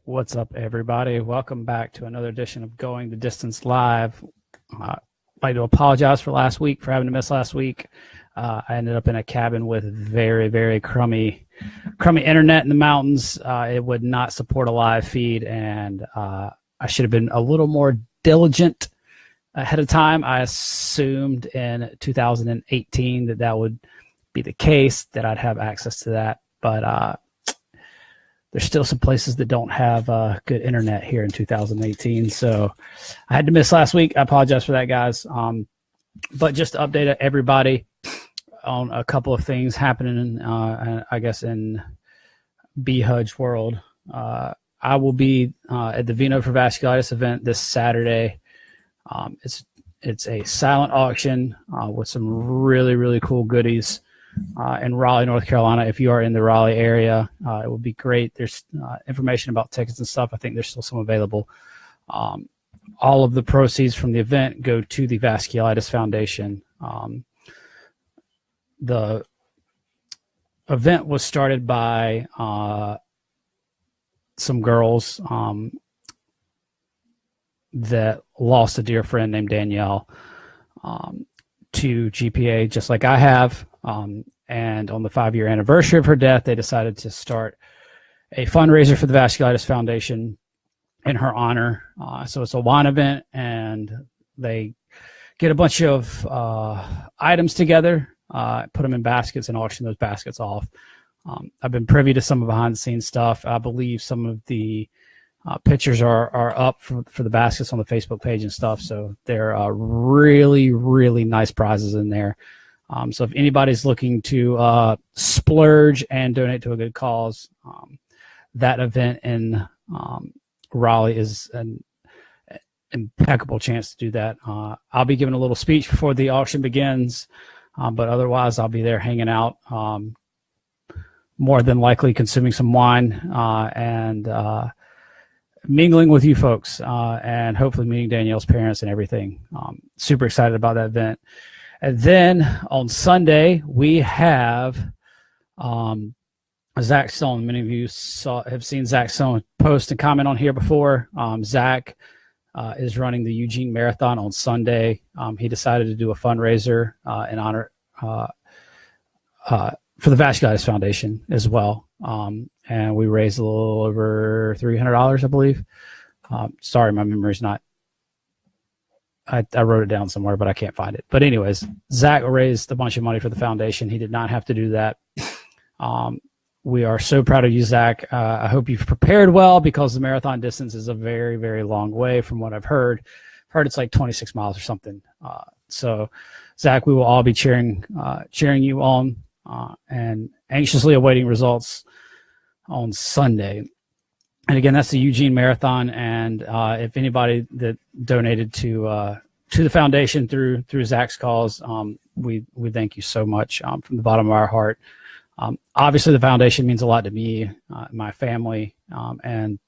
What's up, everybody? Welcome back to another edition of Going the Distance Live. I'd like to apologize for last week, for having to miss last week. I ended up in a cabin with very, very crummy internet in the mountains. It would not support a live feed, and I should have been a little more diligent ahead of time. I assumed in 2018 that would be the case, that I'd have access to that, but there's still some places that don't have good internet here in 2018. So I had to miss last week. I apologize for that, guys. But just to update everybody on a couple of things happening, I guess, in BHUJ world. I will be at the Veno for Vasculitis event this Saturday. It's a silent auction with some really, really cool goodies. In Raleigh, North Carolina. If you are in the Raleigh area, it would be great. There's information about tickets and stuff. I think there's still some available. All of the proceeds from the event go to the Vasculitis Foundation. The event was started by some girls that lost a dear friend named Danielle to GPA, just like I have. And on the 5-year anniversary of her death, they decided to start a fundraiser for the Vasculitis Foundation in her honor. So it's a wine event, and they get a bunch of items together, put them in baskets, and auction those baskets off. I've been privy to some of behind-the-scenes stuff. I believe some of the pictures are up for the baskets on the Facebook page and stuff. So there are really, really nice prizes in there. So if anybody's looking to splurge and donate to a good cause, that event in Raleigh is an impeccable chance to do that. I'll be giving a little speech before the auction begins, but otherwise I'll be there hanging out, more than likely consuming some wine and mingling with you folks, and hopefully meeting Danielle's parents and everything. Super excited about that event. And then on Sunday, we have Zach Stone. Many of you have seen Zach Stone post and comment on here before. Zach is running the Eugene Marathon on Sunday. He decided to do a fundraiser in honor for the Vasculitis Foundation as well. And we raised a little over $300, I believe. Sorry, my memory's not. I wrote it down somewhere, but I can't find it. But anyways, Zach raised a bunch of money for the foundation. He did not have to do that. We are so proud of you, Zach. I hope you've prepared well, because the marathon distance is a very, very long way from what I've heard. I've heard it's like 26 miles or something. So, Zach, we will all be cheering you on and anxiously awaiting results on Sunday. And again, that's the Eugene Marathon. And if anybody that donated to the foundation through Zach's cause, we thank you so much from the bottom of our heart. Obviously, the foundation means a lot to me, my family, and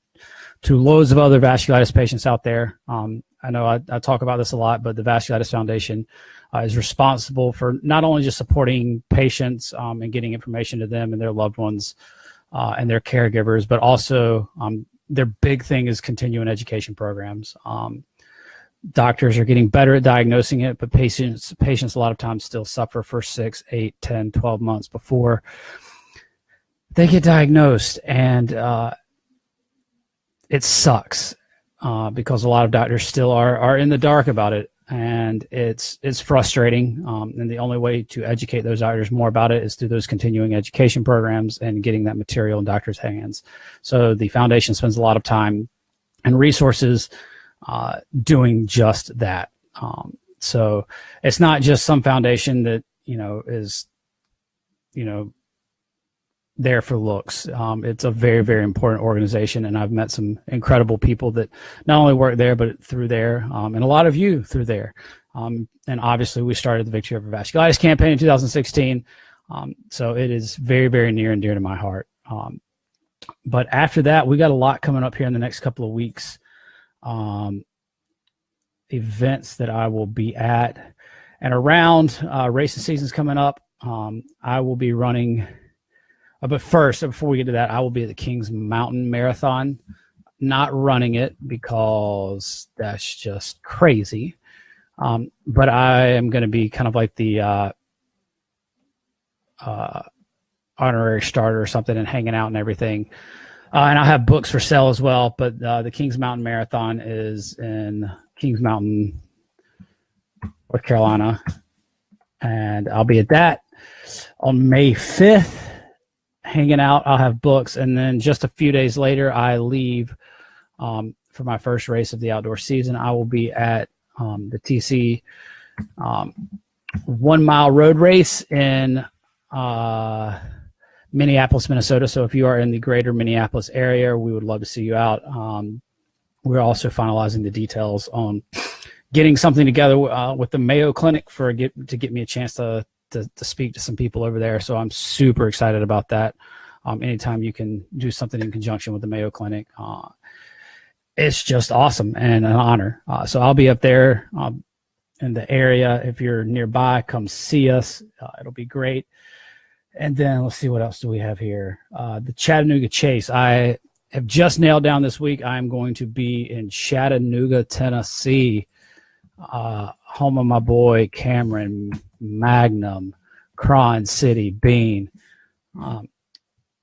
to loads of other vasculitis patients out there. I know I talk about this a lot, but the Vasculitis Foundation is responsible for not only just supporting patients and getting information to them and their loved ones, and their caregivers, but also their big thing is continuing education programs. Doctors are getting better at diagnosing it, but patients a lot of times still suffer for 6, 8, 10, 12 months before they get diagnosed. And it sucks because a lot of doctors still are in the dark about it. And it's frustrating. And the only way to educate those doctors more about it is through those continuing education programs and getting that material in doctors' hands. So the foundation spends a lot of time and resources doing just that. So it's not just some foundation that, is, there for looks. It's a very, very important organization, and I've met some incredible people that not only work there, but through there, and a lot of you through there. And obviously we started the Victory Over Vasculitis campaign in 2016. So it is very, very near and dear to my heart. But after that, we got a lot coming up here in the next couple of weeks. Events that I will be at and around. Racing season's coming up. I will be running. But first, before we get to that, I will be at the Kings Mountain Marathon not running it because that's just crazy. But I am going to be kind of like the honorary starter or something and hanging out and everything. And I'll have books for sale as well. But the Kings Mountain Marathon is in Kings Mountain, North Carolina. And I'll be at that on May 5th, hanging out. I'll have books. And then just a few days later, I leave for my first race of the outdoor season. I will be at the TC 1 mile road race in Minneapolis, Minnesota. So if you are in the greater Minneapolis area, we would love to see you out. We're also finalizing the details on getting something together with the Mayo Clinic to get me a chance to speak to some people over there. So I'm super excited about that. Anytime you can do something in conjunction with the Mayo Clinic, it's just awesome and an honor. So I'll be up there in the area. If you're nearby, come see us. It'll be great. And then let's see, what else do we have here? The Chattanooga Chase. I have just nailed down this week. I'm going to be in Chattanooga, Tennessee, home of my boy Cameron, Magnum, Cron City, Bean.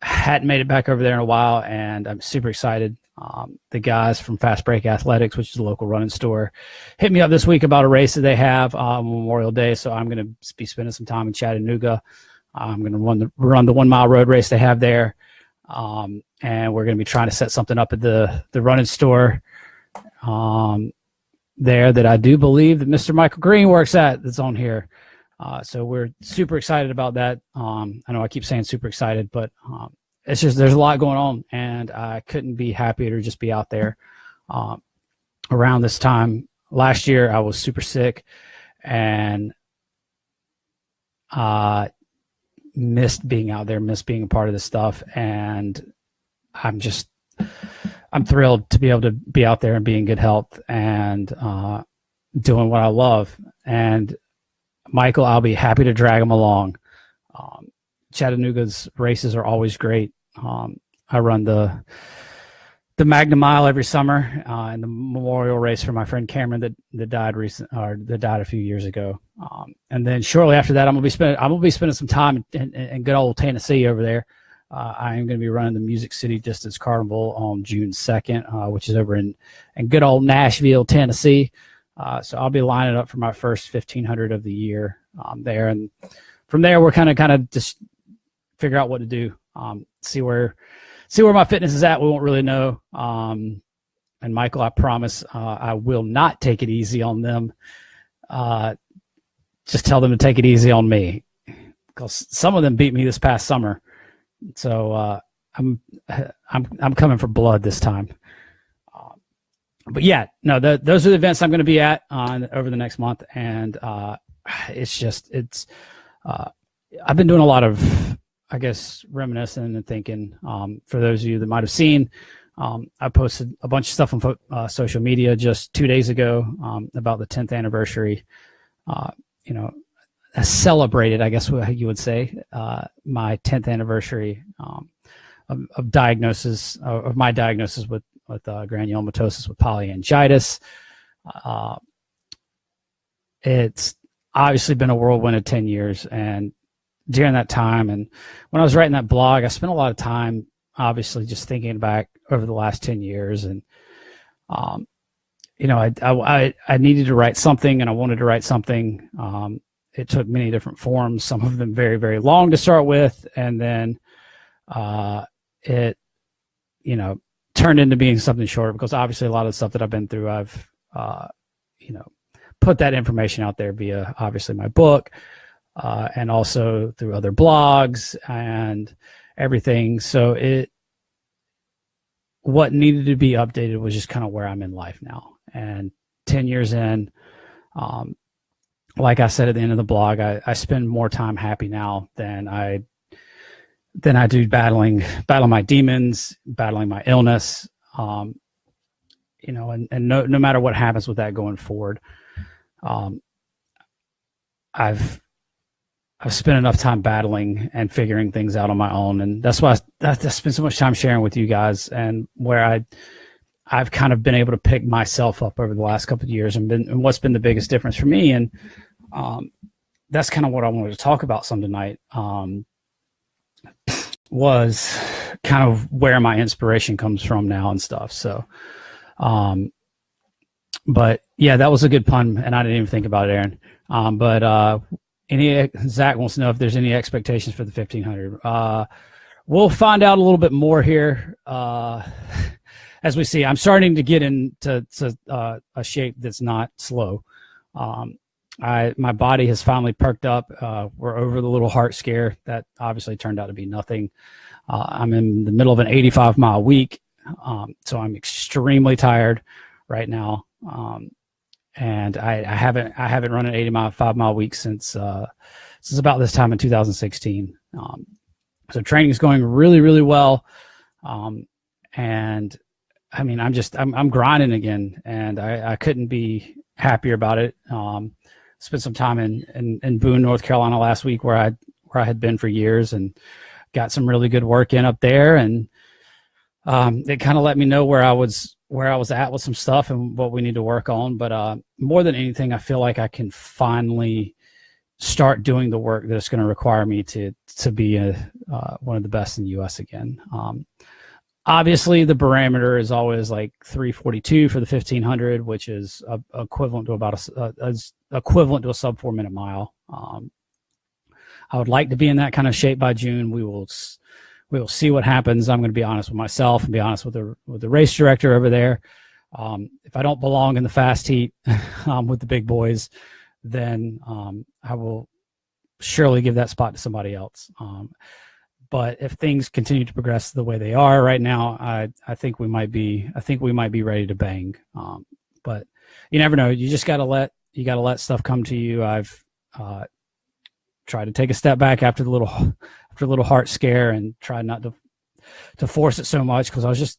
Hadn't made it back over there in a while, and I'm super excited. The guys from Fast Break Athletics, which is a local running store, hit me up this week about a race that they have on Memorial Day. So I'm going to be spending some time in Chattanooga. I'm going to run the 1 mile road race they have there. And we're going to be trying to set something up at the running store there that I do believe that Mr. Michael Green works at, that's on here. So we're super excited about that. I know I keep saying super excited, but it's just, there's a lot going on, and I couldn't be happier to just be out there. Around this time last year, I was super sick and missed being out there, missed being a part of this stuff. And I'm thrilled to be able to be out there and be in good health and doing what I love. And Michael, I'll be happy to drag him along. Chattanooga's races are always great. I run the Magnum Mile every summer, and the memorial race for my friend Cameron that died a few years ago. And then shortly after that, I'm gonna be spending some time in good old Tennessee over there. I am going to be running the Music City Distance Carnival on June 2nd, which is over in good old Nashville, Tennessee. So I'll be lining up for my first 1,500 of the year there. And from there, we're kind of just figure out what to do, see where my fitness is at. We won't really know. And Michael, I promise I will not take it easy on them. Just tell them to take it easy on me, because some of them beat me this past summer. So I'm coming for blood this time. But yeah, no, those are the events I'm going to be at over the next month, and I've been doing a lot of, I guess, reminiscing and thinking. For those of you that might have seen, I posted a bunch of stuff on social media just 2 days ago about the 10th anniversary. Celebrated, I guess what you would say, my 10th anniversary of diagnosis of my diagnosis with granulomatosis with polyangiitis. It's obviously been a whirlwind of 10 years, and during that time, and when I was writing that blog, I spent a lot of time obviously just thinking back over the last 10 years, and I needed to write something, and I wanted to write something. It took many different forms, some of them very, very long to start with. And then it, turned into being something shorter, because obviously a lot of the stuff that I've been through, I've, put that information out there via obviously my book and also through other blogs and everything. So what needed to be updated was just kind of where I'm in life now. And 10 years in, like I said at the end of the blog, I spend more time happy now than I do battling my demons, battling my illness, and no matter what happens with that going forward, I've spent enough time battling and figuring things out on my own, and that's why I spend so much time sharing with you guys, and where I've kind of been able to pick myself up over the last couple of years, and what's been the biggest difference for me. And that's kind of what I wanted to talk about some tonight. Was kind of where my inspiration comes from now and stuff. So, but yeah, that was a good pun, and I didn't even think about it, Aaron. Zach wants to know if there's any expectations for the 1500. We'll find out a little bit more here as we see. I'm starting to get into a shape that's not slow. My body has finally perked up. We're over the little heart scare that obviously turned out to be nothing. I'm in the middle of an 85-mile week, so I'm extremely tired right now. And I haven't run an 85-mile week since about this time in 2016. So training is going really, really well. And I mean, I'm grinding again, and I couldn't be happier about it. Spent some time in Boone, North Carolina last week, where I had been for years, and got some really good work in up there. And it kind of let me know where I was at with some stuff and what we need to work on. But more than anything, I feel like I can finally start doing the work that's going to require me to be one of the best in the U.S. again. Obviously, the parameter is always like 3:42 for the 1500, which is equivalent to about equivalent to a sub 4 minute mile. I would like to be in that kind of shape by June. We will see what happens. I'm going to be honest with myself and be honest with the race director over there. If I don't belong in the fast heat with the big boys, then I will surely give that spot to somebody else. But if things continue to progress the way they are right now, I think we might be ready to bang. But you never know. You just gotta let stuff come to you. I've tried to take a step back after the little heart scare and try not to force it so much, because I was just,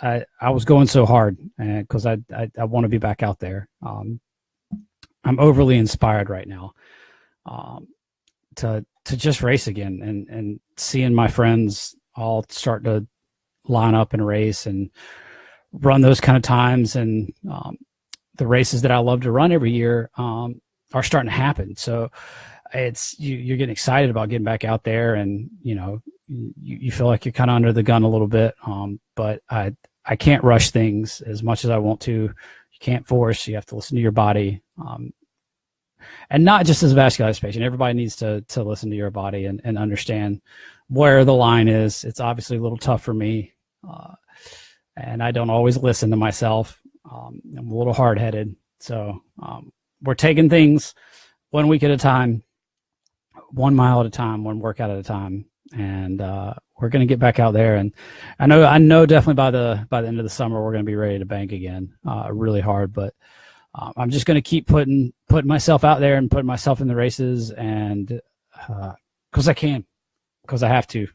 I was going so hard, and because I want to be back out there. I'm overly inspired right now to just race again, and seeing my friends all start to line up and race and run those kind of times, and the races that I love to run every year are starting to happen. So it's you're getting excited about getting back out there, and you feel like you're kind of under the gun a little bit. But I can't rush things as much as I want to. You can't force. You have to listen to your body. And not just as a vasculitis patient. Everybody needs to listen to your body and understand where the line is. It's obviously a little tough for me, and I don't always listen to myself. I'm a little hard-headed. So we're taking things 1 week at a time, 1 mile at a time, one workout at a time, and we're going to get back out there. And I know definitely by the end of the summer we're going to be ready to bank again, really hard. But I'm just going to keep putting myself out there and putting myself in the races, and because I can, because I have to.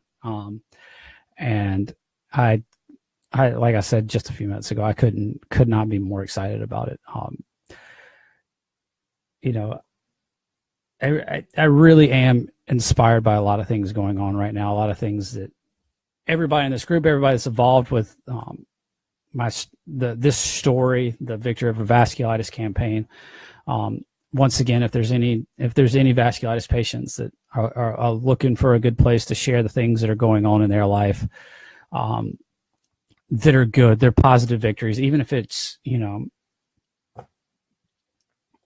And I like I said just a few minutes ago, I could not be more excited about it. I really am inspired by a lot of things going on right now. A lot of things that everybody in this group, everybody that's involved with this story, the Victory Over Vasculitis campaign. Once again, if there's any vasculitis patients that are looking for a good place to share the things that are going on in their life, that are good, they're positive victories, even if it's,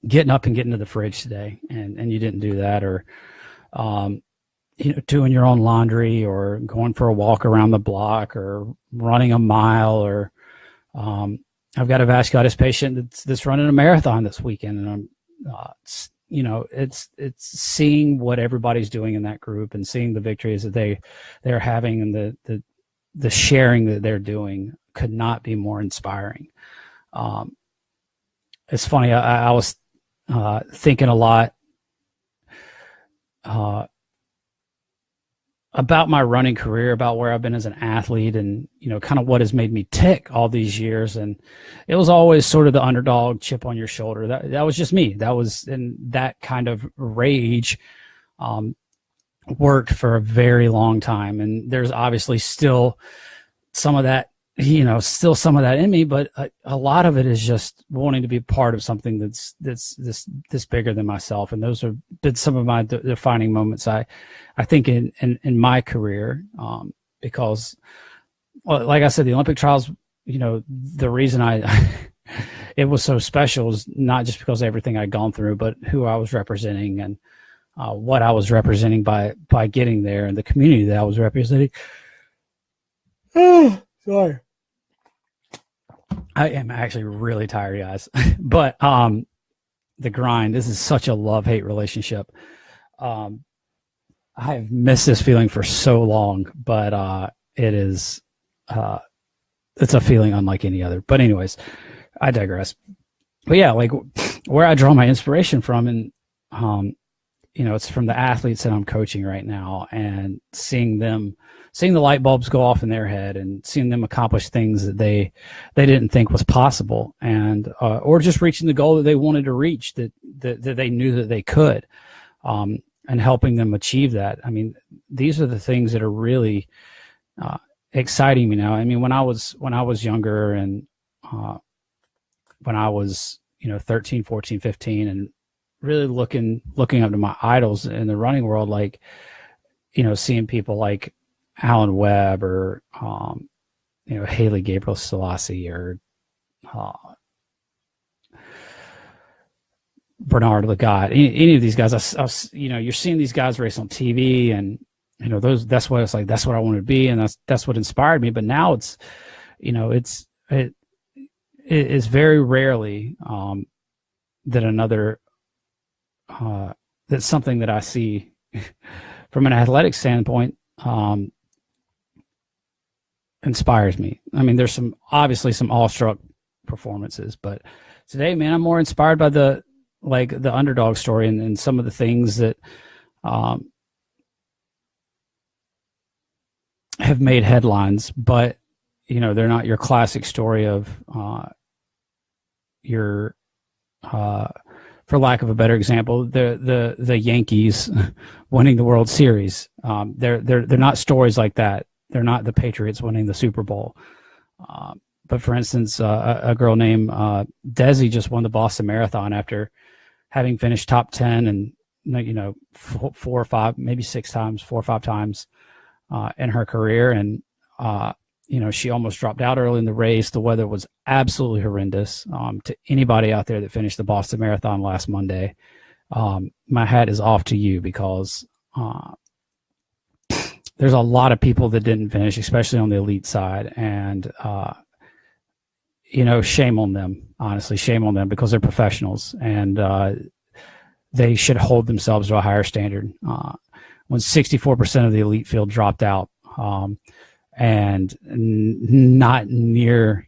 getting up and getting to the fridge today and you didn't do that, or, doing your own laundry, or going for a walk around the block, or running a mile, or, I've got a vasculitis patient that's running a marathon this weekend, and I'm, it's seeing what everybody's doing in that group, and seeing the victories that they're having, and the sharing that they're doing could not be more inspiring. It's funny. I was thinking a lot about my running career, about where I've been as an athlete, and kind of what has made me tick all these years. And it was always sort of the underdog, chip on your shoulder. That was just me. That was, and that kind of rage worked for a very long time. And there's obviously still some of that still some of that in me, but a lot of it is just wanting to be part of something that's this bigger than myself. And those have been some of my defining moments. I think in my career, because, well, like I said, the Olympic trials, the reason it was so special is not just because of everything I'd gone through, but who I was representing and what I was representing by getting there, and the community that I was representing. Oh, sorry. I am actually really tired, guys. But the grind, this is such a love-hate relationship. I have missed this feeling for so long, but it is it's a feeling unlike any other. But anyways, I digress. But yeah, like where I draw my inspiration from, and it's from the athletes that I'm coaching right now, and seeing the light bulbs go off in their head, and seeing them accomplish things that they didn't think was possible, and or just reaching the goal that they wanted to reach, that they knew that they could, and helping them achieve that. I mean, these are the things that are really exciting me now. I mean, when I was younger, and when I was 13, 14, 15, and really looking up to my idols in the running world, like seeing people like Alan Webb, or Haley Gabriel Selassie, or Bernard Lagat, any of these guys. You're seeing these guys race on TV, and that's what it's like. That's what I wanted to be, and that's what inspired me. But now it is very rarely that another that's something that I see from an athletic standpoint inspires me. I mean, there's obviously some awestruck performances, but today, man, I'm more inspired by the underdog story, and some of the things that have made headlines, but they're not your classic story of for lack of a better example, the Yankees winning the World Series. They're not stories like that. They're not the Patriots winning the Super Bowl. But for instance, a girl named Desi just won the Boston Marathon after having finished top 10 and 4 or 5, maybe 6 times, 4 or 5 times in her career, and she almost dropped out early in the race. The weather was absolutely horrendous. To anybody out there that finished the Boston Marathon last Monday, my hat is off to you, because there's a lot of people that didn't finish, especially on the elite side. And, shame on them, honestly, shame on them, because they're professionals, and they should hold themselves to a higher standard. When 64% of the elite field dropped out, and not near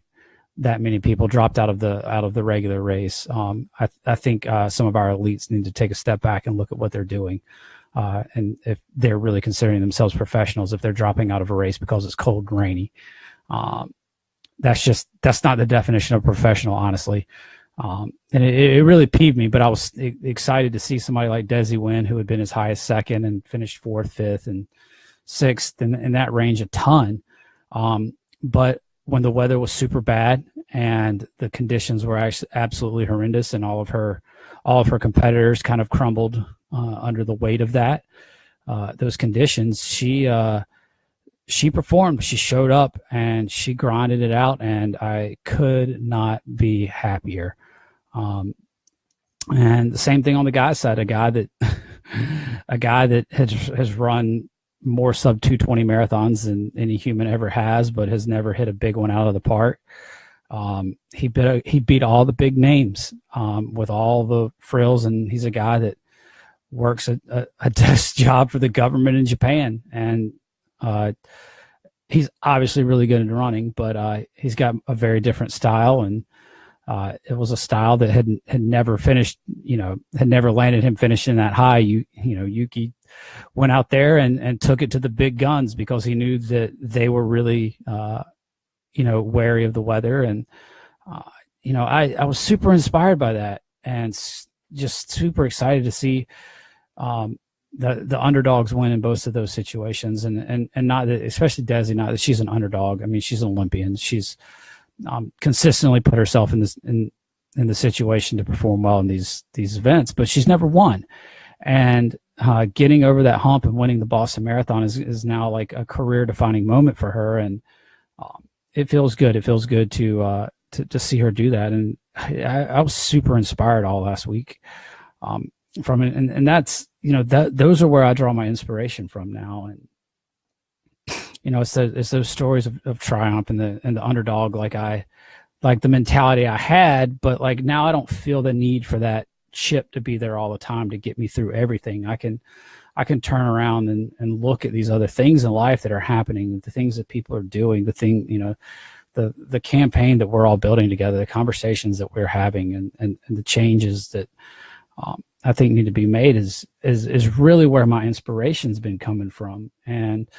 that many people dropped out of the regular race. I think some of our elites need to take a step back and look at what they're doing, and if they're really considering themselves professionals, if they're dropping out of a race because it's cold and rainy. That's not the definition of professional, honestly. And it really peeved me, but I was excited to see somebody like Desi win, who had been as high as second and finished 4th, 5th, and 6th in that range a ton. But when the weather was super bad and the conditions were actually absolutely horrendous, and all of her competitors kind of crumbled under the weight of those conditions, she performed. She showed up and she grinded it out, and I could not be happier. And the same thing on the guy's side, a guy that has run more sub 220 marathons than any human ever has, but has never hit a big one out of the park. He beat all the big names with all the frills, and he's a guy that works a desk job for the government in Japan, and he's obviously really good at running, but he's got a very different style, and it was a style that had never finished, had never landed him finishing that high. Yuki went out there and took it to the big guns, because he knew that they were really, wary of the weather. And, I was super inspired by that, and just super excited to see, the underdogs win in both of those situations, and not that, especially Desi, not that she's an underdog. I mean, she's an Olympian. She's consistently put herself in the situation to perform well in these events, but she's never won. And getting over that hump and winning the Boston Marathon is now like a career defining moment for her, and it feels good. It feels good to see her do that, and I was super inspired all last week from it, and that's, you know, those are where I draw my inspiration from now. And you know, it's those stories of triumph and the underdog, like the mentality I had, but like now I don't feel the need for that chip to be there all the time to get me through everything. I can turn around and look at these other things in life that are happening, the things that people are doing, the campaign that we're all building together, the conversations that we're having, and the changes that I think need to be made is really where my inspiration's been coming from. And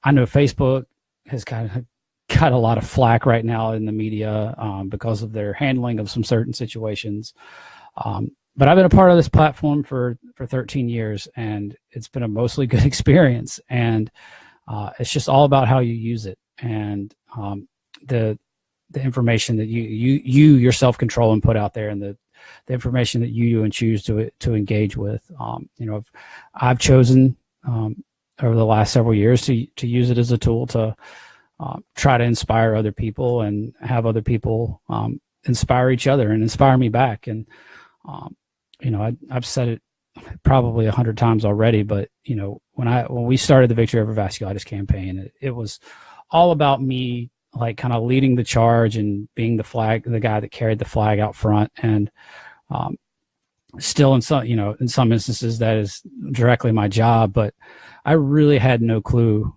I know Facebook has kind of got a lot of flack right now in the media because of their handling of some certain situations. But I've been a part of this platform for 13 years, and it's been a mostly good experience. And it's just all about how you use it, and the information that you yourself control and put out there, and the information that you do and choose to engage with. You know, I've chosen over the last several years to use it as a tool to try to inspire other people and have other people inspire each other and inspire me back. And you know, I've said it probably 100 times already, but you know, when we started the Victory Over Vasculitis campaign, it was all about me, like kind of leading the charge and being the guy that carried the flag out front. And still in some instances that is directly my job, but I really had no clue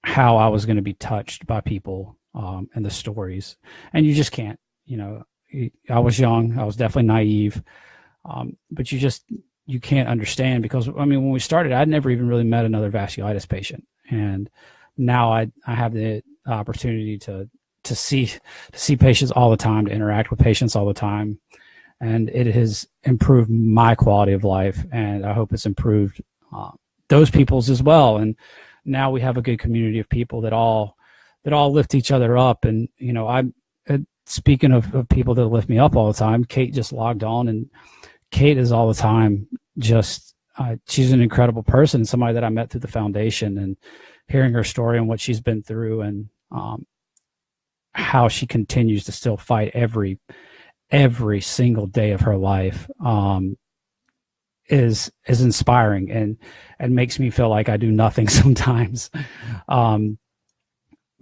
how I was going to be touched by people and the stories. And you just can't, you know, I was young, I was definitely naive, but you can't understand, because I mean, when we started, I'd never even really met another vasculitis patient, and now I have the opportunity to see patients all the time, to interact with patients all the time, and it has improved my quality of life, and I hope it's improved those people's as well. And now we have a good community of people that all lift each other up. And you know, speaking of people that lift me up all the time, Kate just logged on, and Kate is all the time just she's an incredible person, somebody that I met through the foundation, and hearing her story and what she's been through, and how she continues to still fight every single day of her life is inspiring, and makes me feel like I do nothing sometimes.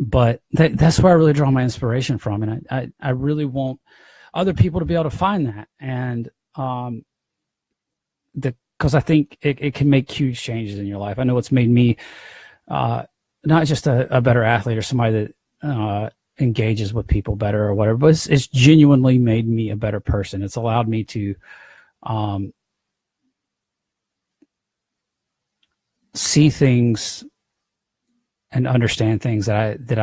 But that's where I really draw my inspiration from, and I really want other people to be able to find that, and because I think it can make huge changes in your life. I know it's made me not just a better athlete or somebody that engages with people better or whatever, but it's genuinely made me a better person. It's allowed me to see things and understand things that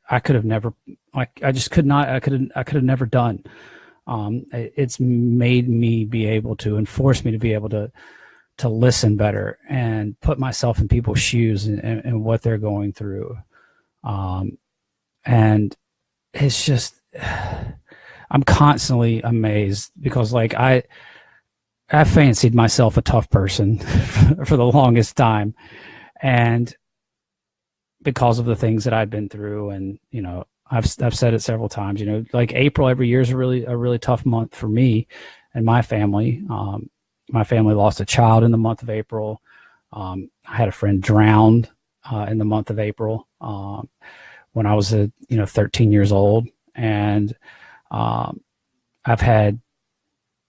I could have never, like, I just could not, I could have never done. It's made me be able to, and forced me to be able to listen better and put myself in people's shoes and what they're going through. And it's just, I'm constantly amazed, because like I fancied myself a tough person for the longest time. And because of the things that I'd been through, and, you know, I've said it several times, you know, like April every year is a really tough month for me and my family. My family lost a child in the month of April. I had a friend drowned in the month of April when I was 13 years old. And I've had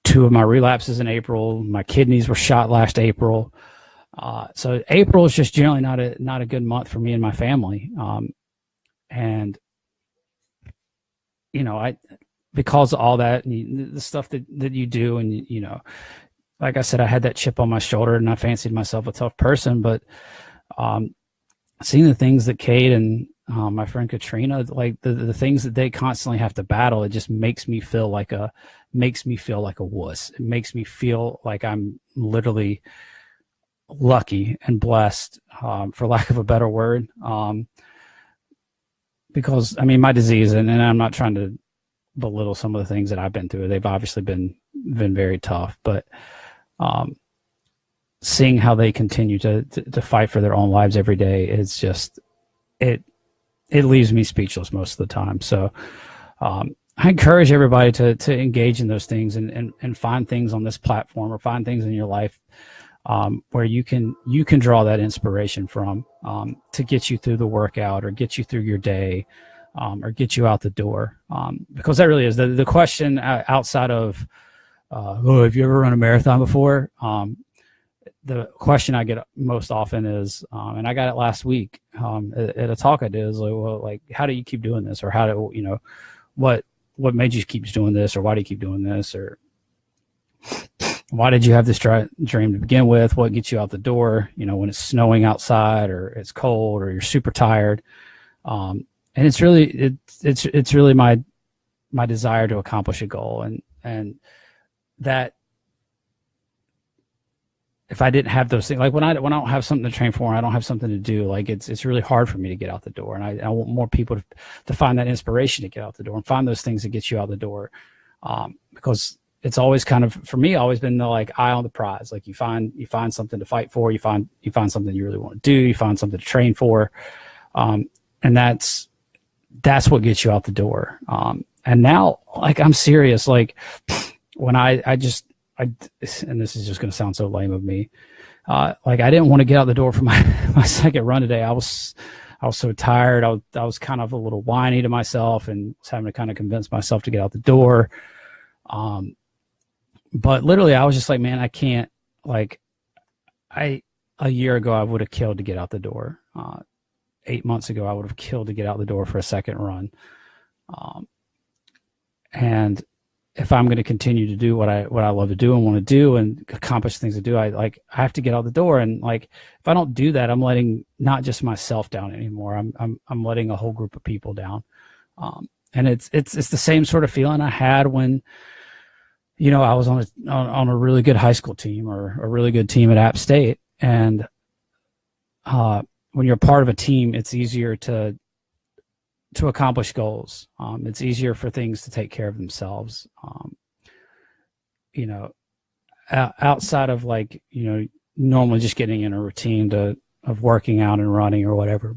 2 of my relapses in April. My kidneys were shot last April. So April is just generally not a good month for me and my family. And, you know, because of all that, and the stuff that you do, and, you know, like I said, I had that chip on my shoulder, and I fancied myself a tough person, but seeing the things that Kate and my friend Katrina, like the things that they constantly have to battle, it just makes me feel like a wuss. It makes me feel like I'm literally lucky and blessed, for lack of a better word. Because I mean, my disease, and I'm not trying to belittle some of the things that I've been through. They've obviously been very tough, but seeing how they continue to fight for their own lives every day is just, it leaves me speechless most of the time. So I encourage everybody to engage in those things and find things on this platform, or find things in your life where you can draw that inspiration from, to get you through the workout, or get you through your day, or get you out the door. Because that really is the question, outside of, have you ever run a marathon before? The question I get most often is, and I got it last week at a talk I did, is like, well, like, how do you keep doing this? Or what made you keep doing this? Or why do you keep doing this? Or why did you have this dream to begin with? What gets you out the door, when it's snowing outside, or it's cold, or you're super tired? And it's really, it's really my desire to accomplish a goal. And that, if I didn't have those things, like when I don't have something to train for, I don't have something to do, like it's really hard for me to get out the door. And I want more people to find that inspiration to get out the door, and find those things that get you out the door. Because it's always kind of, for me, always been the like eye on the prize. Like you find something to fight for, you find something you really want to do, you find something to train for. And that's what gets you out the door. And now, like, I'm serious. Like when I and this is just going to sound so lame of me. Like I didn't want to get out the door for my second run today. I was so tired. I was kind of a little whiny to myself, and was having to kind of convince myself to get out the door. But literally I was just like, man, I can't. Like a year ago, I would have killed to get out the door. 8 months ago, I would have killed to get out the door for a second run. And if I'm going to continue to do what I love to do and want to do, and accomplish things to do, I have to get out the door. And like, if I don't do that, I'm letting not just myself down anymore. I'm letting a whole group of people down. And it's the same sort of feeling I had when, I was on a really good high school team, or a really good team at App State. And when you're part of a team, it's easier to accomplish goals. It's easier for things to take care of themselves. Outside of like, normally just getting in a routine of working out and running or whatever.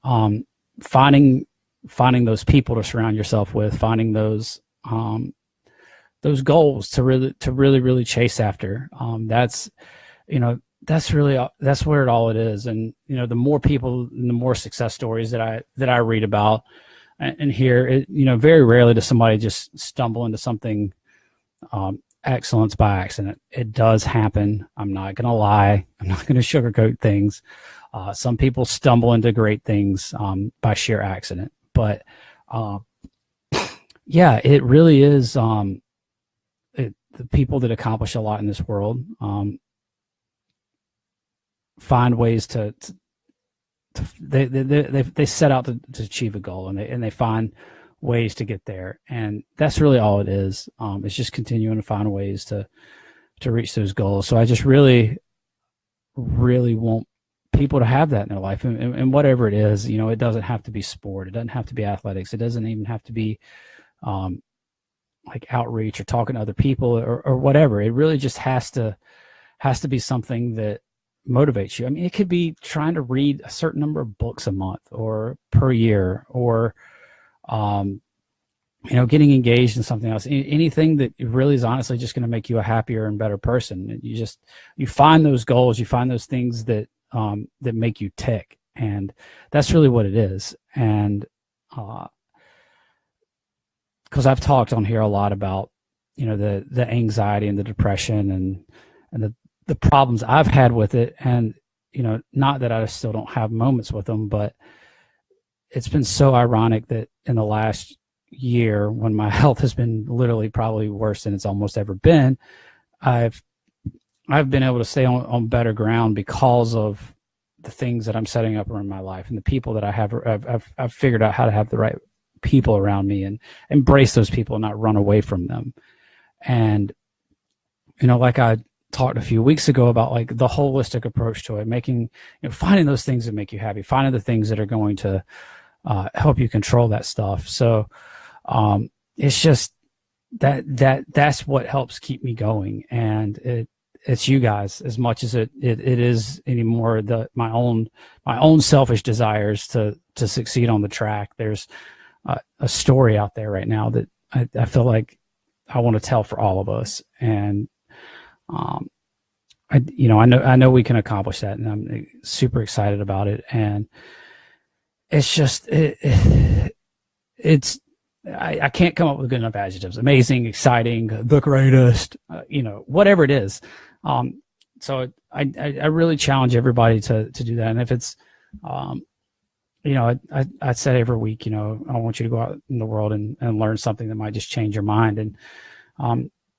Finding those people to surround yourself with, finding those goals to really chase after. That's where all it is. And, the more people and the more success stories that I read about and hear, very rarely does somebody just stumble into something, excellence by accident. It does happen. I'm not going to lie. I'm not going to sugarcoat things. Some people stumble into great things, by sheer accident, but, yeah, it really is, the people that accomplish a lot in this world, find ways they set out to achieve a goal, and they find ways to get there. And that's really all it is. It's just continuing to find ways to reach those goals. So I just really, really want people to have that in their life, and whatever it is, it doesn't have to be sport. It doesn't have to be athletics. It doesn't even have to be, like outreach or talking to other people or whatever. It really just has to be something that motivates you. I mean, it could be trying to read a certain number of books a month or per year, or, getting engaged in something else, anything that really is honestly just going to make you a happier and better person. You find those goals, you find those things that make you tick. And that's really what it is. And, because I've talked on here a lot about, the anxiety and the depression and the problems I've had with it. And, not that I still don't have moments with them, but it's been so ironic that in the last year, when my health has been literally probably worse than it's almost ever been, I've been able to stay on better ground because of the things that I'm setting up in my life and the people that I have. I've figured out how to have the right people around me and embrace those people and not run away from them. And, like I talked a few weeks ago about like the holistic approach to it, making, finding those things that make you happy, finding the things that are going to help you control that stuff. So it's just that's what helps keep me going. And it's you guys as much as it is anymore my own selfish desires to succeed on the track. There's a story out there right now that I feel like I want to tell for all of us. And I know we can accomplish that, and I'm super excited about it. And it's just I can't come up with good enough adjectives. Amazing, exciting, the greatest, whatever it is. So I really challenge everybody to do that. And if it's, I said every week, I want you to go out in the world and learn something that might just change your mind. And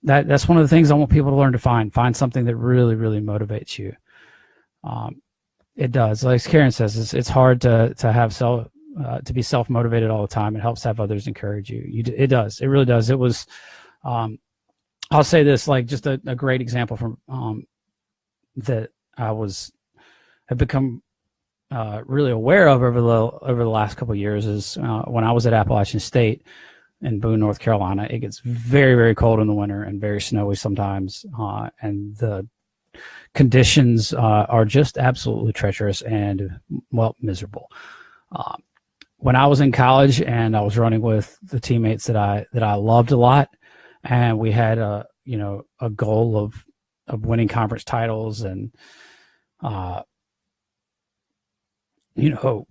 that's one of the things I want people to learn to find something that really, really motivates you. It does. Like Karen says, it's hard to have to be self-motivated all the time. It helps to have others encourage you. It does. It really does. It was, I'll say this, like just a great example from, that have become, really aware of over the last couple of years is, when I was at Appalachian State in Boone, North Carolina. It gets very, very cold in the winter and very snowy sometimes. And the conditions, are just absolutely treacherous and, well, miserable. When I was in college and I was running with the teammates that I loved a lot, and we had a goal of winning conference titles and,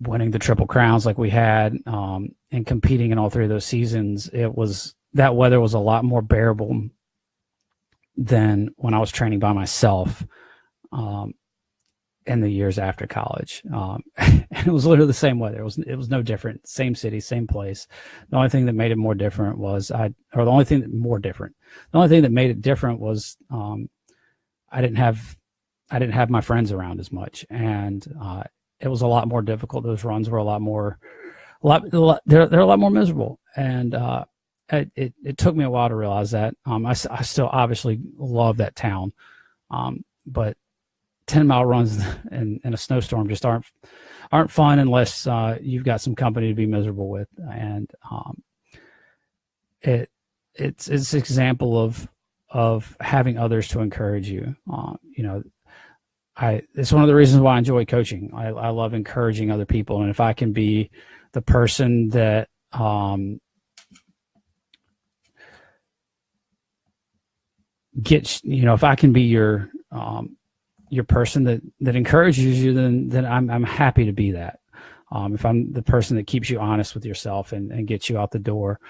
winning the Triple Crowns like we had, and competing in all three of those seasons, that weather was a lot more bearable than when I was training by myself, in the years after college. And it was literally the same weather. It was no different. Same city, same place. The only thing that made it more different was the only thing that made it different was, I didn't have my friends around as much. And, it was a lot more difficult. Those runs were they're a lot more miserable. And, it took me a while to realize that. I still obviously love that town. But 10-mile runs in a snowstorm just aren't fun unless you've got some company to be miserable with. And it's an example of having others to encourage you. It's one of the reasons why I enjoy coaching. I love encouraging other people, and if I can be the person that if I can be your person that encourages you, then I'm happy to be that. If I'm the person that keeps you honest with yourself and gets you out the door,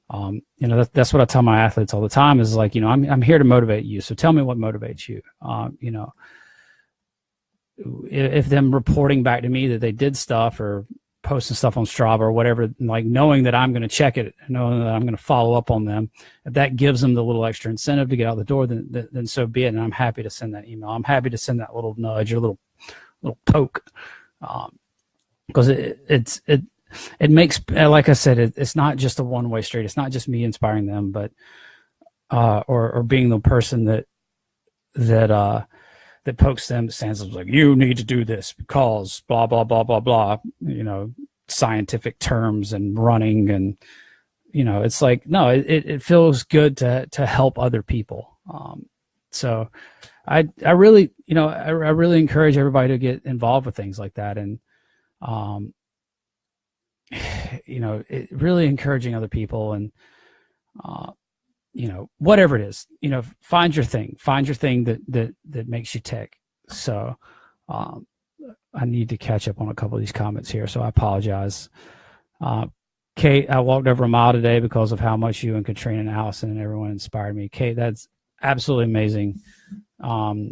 that's what I tell my athletes all the time is like, I'm here to motivate you. So tell me what motivates you. If them reporting back to me that they did stuff or posting stuff on Strava or whatever, like knowing that I'm going to check it, knowing that I'm going to follow up on them, if that gives them the little extra incentive to get out the door, then so be it. And I'm happy to send that email. I'm happy to send that little nudge or little poke, because it makes, like I said, it's not just a one-way street. It's not just me inspiring them, but or being the person that pokes them, stands up like, you need to do this because blah, blah, blah, blah, blah, scientific terms and running. And, it's like, no, it feels good to help other people. So I really, I really encourage everybody to get involved with things like that. And, really encouraging other people and, whatever it is, find your thing that makes you tick. So, I need to catch up on a couple of these comments here. So I apologize. Kate, I walked over a mile today because of how much you and Katrina and Allison and everyone inspired me. Kate, that's absolutely amazing.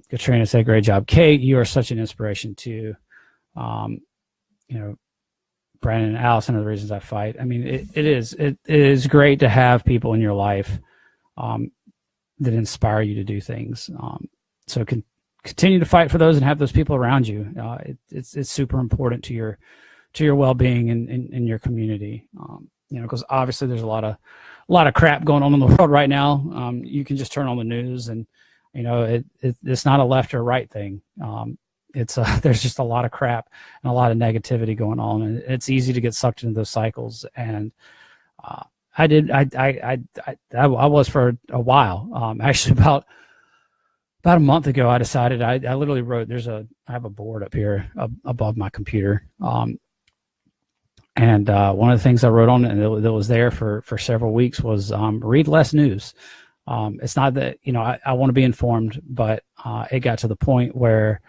Katrina said, great job. Kate, you are such an inspiration too. Brandon and Allison are the reasons I fight. I mean, it is great to have people in your life that inspire you to do things. So continue to fight for those and have those people around you. It's super important to your well-being in your community. Because obviously there's a lot of crap going on in the world right now. You can just turn on the news and, it's not a left or right thing. There's just a lot of crap and a lot of negativity going on, and it's easy to get sucked into those cycles. And I was for a while. Actually, about a month ago, I decided I literally wrote. I have a board up here above my computer, and one of the things I wrote on it and that was there for several weeks was read less news. It's not that I want to be informed, but it got to the point where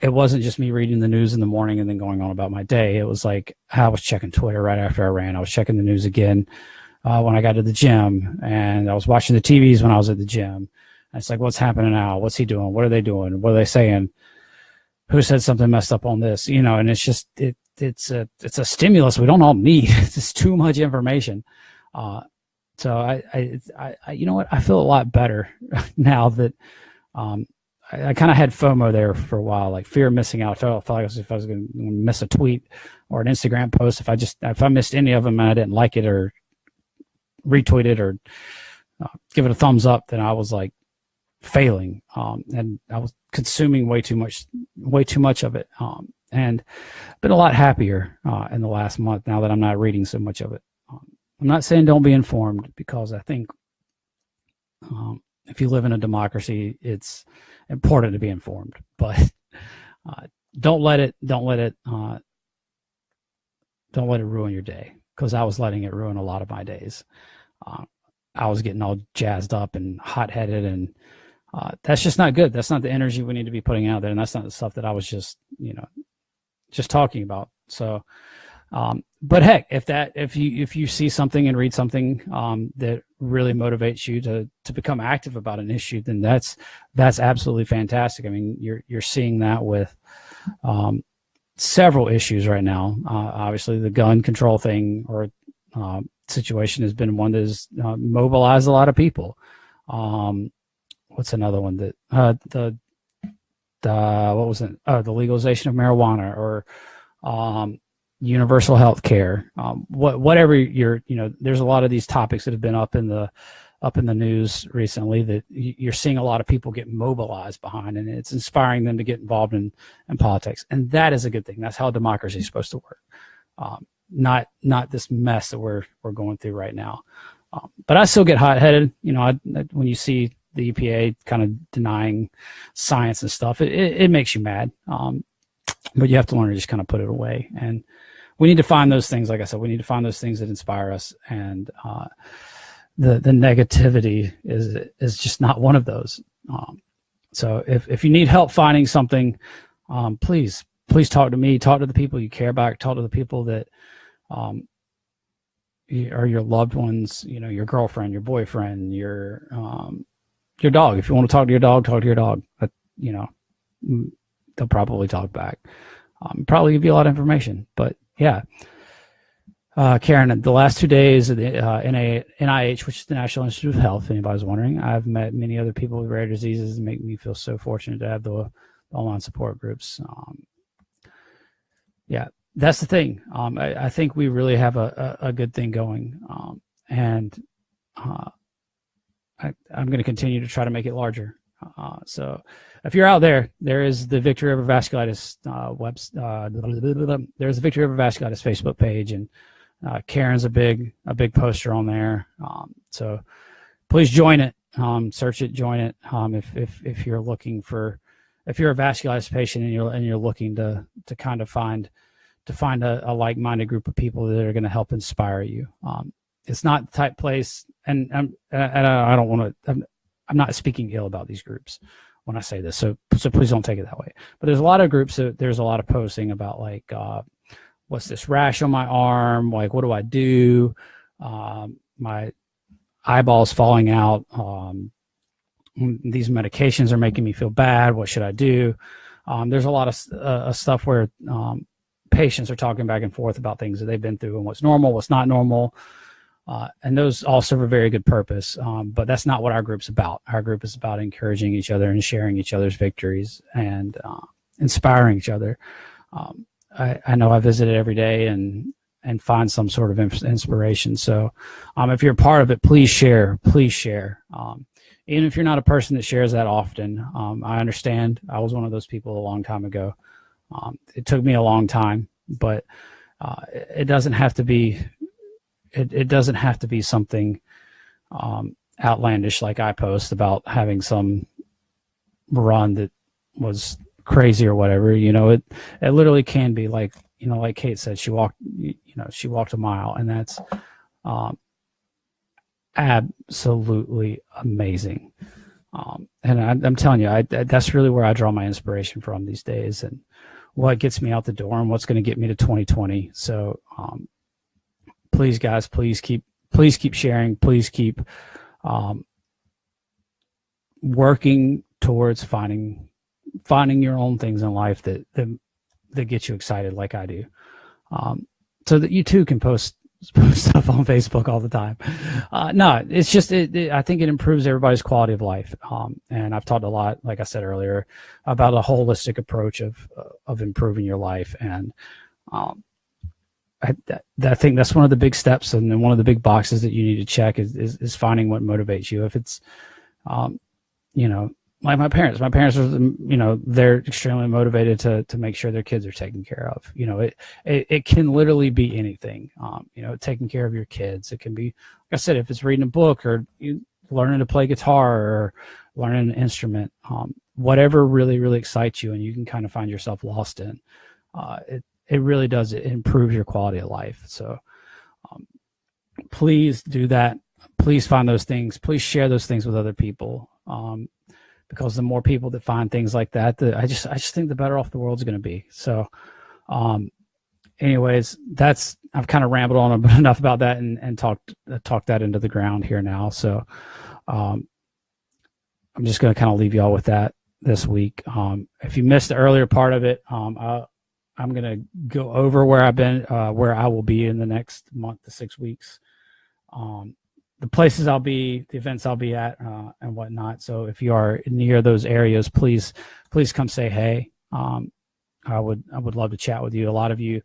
it wasn't just me reading the news in the morning and then going on about my day. It was like I was checking Twitter right after I ran. I was checking the news again when I got to the gym, and I was watching the TVs when I was at the gym. And it's like, what's happening now? What's he doing? What are they doing? What are they saying? Who said something messed up on this? And it's just it's a stimulus we don't all need. It's just too much information. So I you know what? I feel a lot better now that I kind of had FOMO there for a while, like fear of missing out. I felt like if I was going to miss a tweet or an Instagram post, if I missed any of them and I didn't like it or retweet it or give it a thumbs up, then I was like failing, and I was consuming way too much of it, and been a lot happier in the last month now that I'm not reading so much of it. I'm not saying don't be informed, because I think if you live in a democracy, it's important to be informed, but don't let it ruin your day, because I was letting it ruin a lot of my days. I was getting all jazzed up and hot-headed, and that's just not good. That's not the energy we need to be putting out there, and that's not the stuff that I was just talking about. So, but heck, if you see something and read something that really motivates you to become active about an issue, then that's absolutely fantastic. I mean, you're seeing that with several issues right now. Obviously, the gun control thing or situation has been one that has mobilized a lot of people. What's another one that what was it? The legalization of marijuana, or universal health care, whatever there's a lot of these topics that have been up in the news recently that you're seeing a lot of people get mobilized behind, and it's inspiring them to get involved in politics. And that is a good thing. That's how democracy is supposed to work. Not this mess that we're going through right now. But I still get hot-headed. When you see the EPA kind of denying science and stuff, it makes you mad. But you have to learn to just kind of put it away. And we need to find those things. Like I said, we need to find those things that inspire us. And the negativity is just not one of those. So if you need help finding something, please talk to me. Talk to the people you care about. Talk to the people that are your loved ones. Your girlfriend, your boyfriend, your dog. If you want to talk to your dog, talk to your dog. But they'll probably talk back. Probably give you a lot of information. But yeah, Karen, the last 2 days of the NIH, which is the National Institute of Health, if anybody's wondering, I've met many other people with rare diseases and make me feel so fortunate to have the online support groups. Yeah, that's the thing. I think we really have a good thing going, and I'm going to continue to try to make it larger. So if you're out there, there is the Victory Over Vasculitis there's the Victory Over Vasculitis Facebook page, and Karen's a big poster on there. So please join it, search it, join it. If you're looking if you're a vasculitis patient and you're looking to kind of find a like-minded group of people that are going to help inspire you. It's not the type place, and I don't want to. I'm not speaking ill about these groups when I say this, so please don't take it that way. But there's a lot of groups that there's a lot of posting about, like, what's this rash on my arm? Like, what do I do? My eyeballs falling out. These medications are making me feel bad. What should I do? There's a lot of stuff where patients are talking back and forth about things that they've been through and what's normal, what's not normal. And those all serve a very good purpose. But that's not what our group's about. Our group is about encouraging each other and sharing each other's victories and inspiring each other. I know I visit it every day and find some sort of inspiration. So if you're a part of it, please share. Please share. Even if you're not a person that shares that often, I understand. I was one of those people a long time ago. It took me a long time, but it doesn't have to be. It doesn't have to be something outlandish like I post about having some run that was crazy or whatever. It literally can be like Kate said, she walked a mile, and that's absolutely amazing. And I'm telling you, that's really where I draw my inspiration from these days, and what gets me out the door and what's going to get me to 2020. So, please, guys, please keep sharing. Please keep working towards finding your own things in life that get you excited, like I do, so that you too can post stuff on Facebook all the time. No, it's just I think it improves everybody's quality of life. And I've talked a lot, like I said earlier, about a holistic approach of improving your life. And I think that's one of the big steps, and then one of the big boxes that you need to check is finding what motivates you. If it's, like my parents are, they're extremely motivated to make sure their kids are taken care of. It can literally be anything. Taking care of your kids. It can be, like I said, if it's reading a book or learning to play guitar or learning an instrument, whatever really, really excites you and you can kind of find yourself lost in, it really does. It improves your quality of life. So please do that. Please find those things. Please share those things with other people. Because the more people that find things like that, I just think the better off the world's going to be. So, anyways, I've kind of rambled on enough about that and talked that into the ground here now. So, I'm just going to kind of leave you all with that this week. If you missed the earlier part of it, I'm going to go over where I've been, where I will be in the next month to 6 weeks. The places I'll be, the events I'll be at, and whatnot. So if you are near those areas, please come say hey. I would love to chat with you. A lot of you,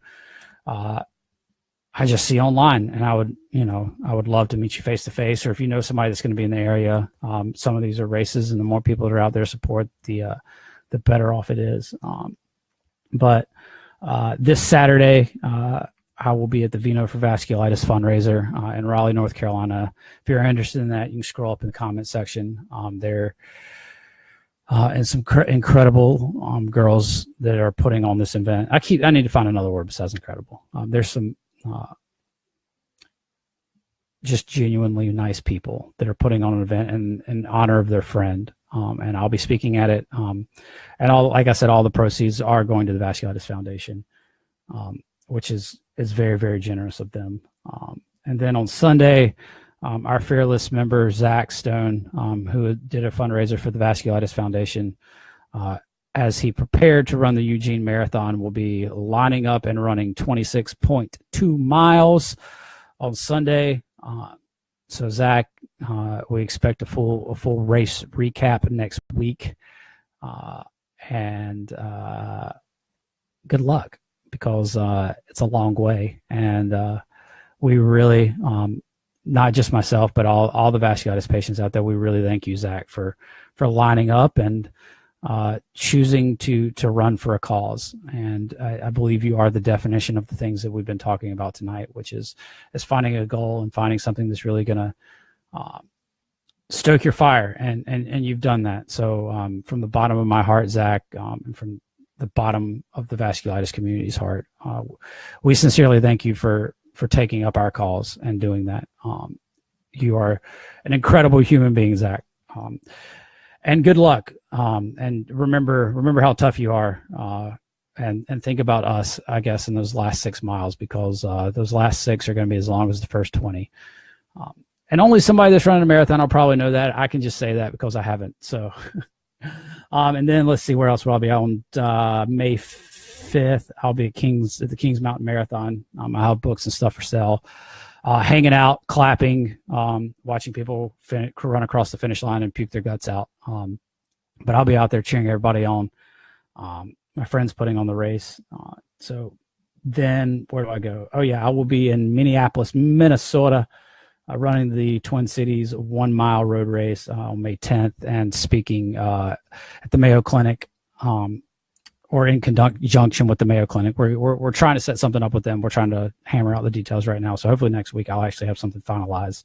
I just see online, and I would love to meet you face to face. Or if you know somebody that's going to be in the area, some of these are races, and the more people that are out there support, the better off it is. But this Saturday, I will be at the Vino for Vasculitis fundraiser in Raleigh, North Carolina. If you're interested in that, you can scroll up in the comment section. There and some incredible girls that are putting on this event. I need to find another word besides incredible. There's some just genuinely nice people that are putting on an event in honor of their friend. And I'll be speaking at it. And like I said, all the proceeds are going to the Vasculitis Foundation, which is very, very generous of them. And then on Sunday, our fearless member, Zach Stone, who did a fundraiser for the Vasculitis Foundation, as he prepared to run the Eugene Marathon, will be lining up and running 26.2 miles on Sunday. So Zach, we expect a full race recap next week. And good luck, because it's a long way, and we really, not just myself, but all the vasculitis patients out there, we really thank you, Zach, for lining up and choosing to run for a cause. And I believe you are the definition of the things that we've been talking about tonight, which is finding a goal and finding something that's really going to stoke your fire, and you've done that. So from the bottom of my heart, Zach, and from the bottom of the vasculitis community's heart, we sincerely thank you for taking up our cause and doing that. You are an incredible human being, Zach. And good luck. And remember how tough you are. And think about us, I guess, in those last 6 miles, because those last 6 are going to be as long as the first 20. And only somebody that's running a marathon will probably know that. I can just say that because I haven't. So, and then let's see, where else will I be on May 5th. I'll be at the Kings Mountain Marathon. I have books and stuff for sale. hanging out, clapping, watching people run across the finish line and puke their guts out. But I'll be out there cheering everybody on. My friend's putting on the race. So then where do I go? Oh, yeah, I will be in Minneapolis, Minnesota, running the Twin Cities 1 mile road race on May 10th and speaking at the Mayo Clinic, or in conjunction with the Mayo Clinic. We're trying to set something up with them. We're trying to hammer out the details right now. So hopefully next week I'll actually have something finalized.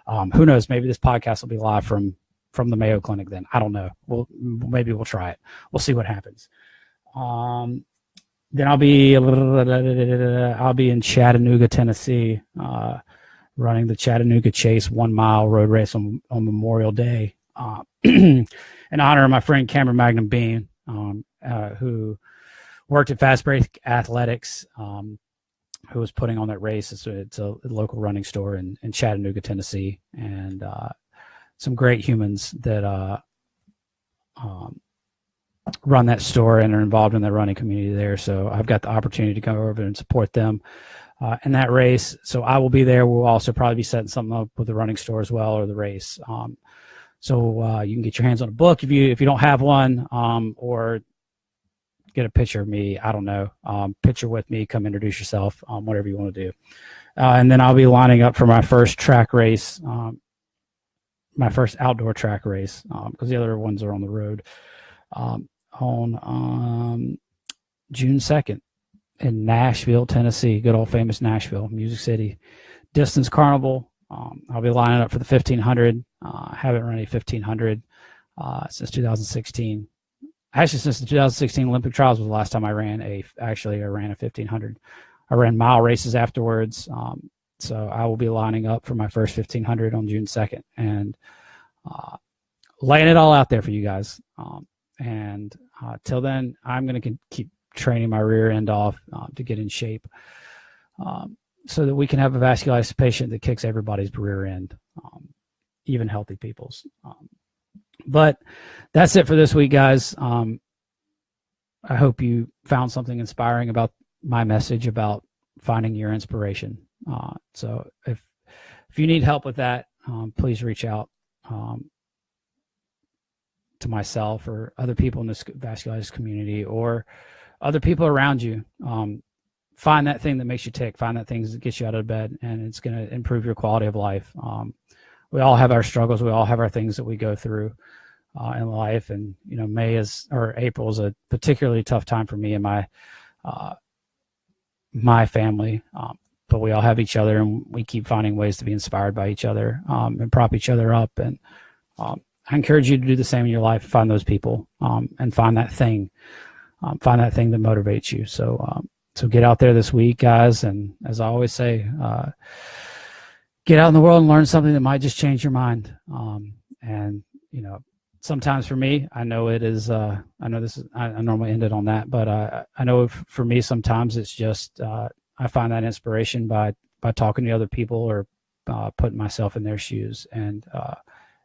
Who knows? Maybe this podcast will be live from the Mayo Clinic then. I don't know. Maybe we'll try it. We'll see what happens. Then I'll be in Chattanooga, Tennessee, running the Chattanooga Chase 1 mile road race on Memorial Day, in honor of my friend Cameron Magnum Bean, who worked at Fast Break Athletics, who was putting on that race. It's a local running store in Chattanooga, Tennessee, and some great humans that run that store and are involved in the running community there. So I've got the opportunity to go over and support them in that race. So I will be there. We'll also probably be setting something up with the running store as well, or the race. So you can get your hands on a book if you don't have one, or get a picture of me. I don't know. Picture with me. Come introduce yourself. Whatever you want to do. And then I'll be lining up for my first track race, my first outdoor track race, because the other ones are on the road, on June 2nd in Nashville, Tennessee. Good old famous Nashville, Music City. Distance Carnival. I'll be lining up for the 1500. Haven't run a 1500 since 2016. Actually, since the 2016 Olympic trials was the last time I ran a 1500. I ran mile races afterwards. So I will be lining up for my first 1500 on June 2nd and laying it all out there for you guys. And till then, I'm going to keep training my rear end off to get in shape, so that we can have a vasculitis patient that kicks everybody's rear end, even healthy people's. But that's it for this week, guys. I hope you found something inspiring about my message about finding your inspiration. So if you need help with that, please reach out to myself or other people in this vasculitis community or other people around you. Find that thing that makes you tick. Find that thing that gets you out of bed, and it's going to improve your quality of life. We all have our struggles. We all have our things that we go through in life. And, April is a particularly tough time for me and my family. But we all have each other, and we keep finding ways to be inspired by each other, and prop each other up. And I encourage you to do the same in your life. Find those people, and find that thing that motivates you. So get out there this week, guys. And as I always say, get out in the world and learn something that might just change your mind. And, sometimes for me, I know it is, I normally end it on that, but I know for me, sometimes it's just, I find that inspiration by talking to other people or putting myself in their shoes, and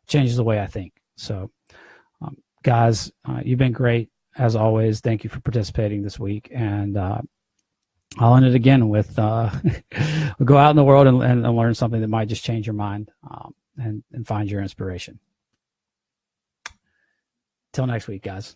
changes the way I think. So, guys, you've been great as always. Thank you for participating this week. And I'll end it again with we'll go out in the world and learn something that might just change your mind, and find your inspiration. Till next week, guys.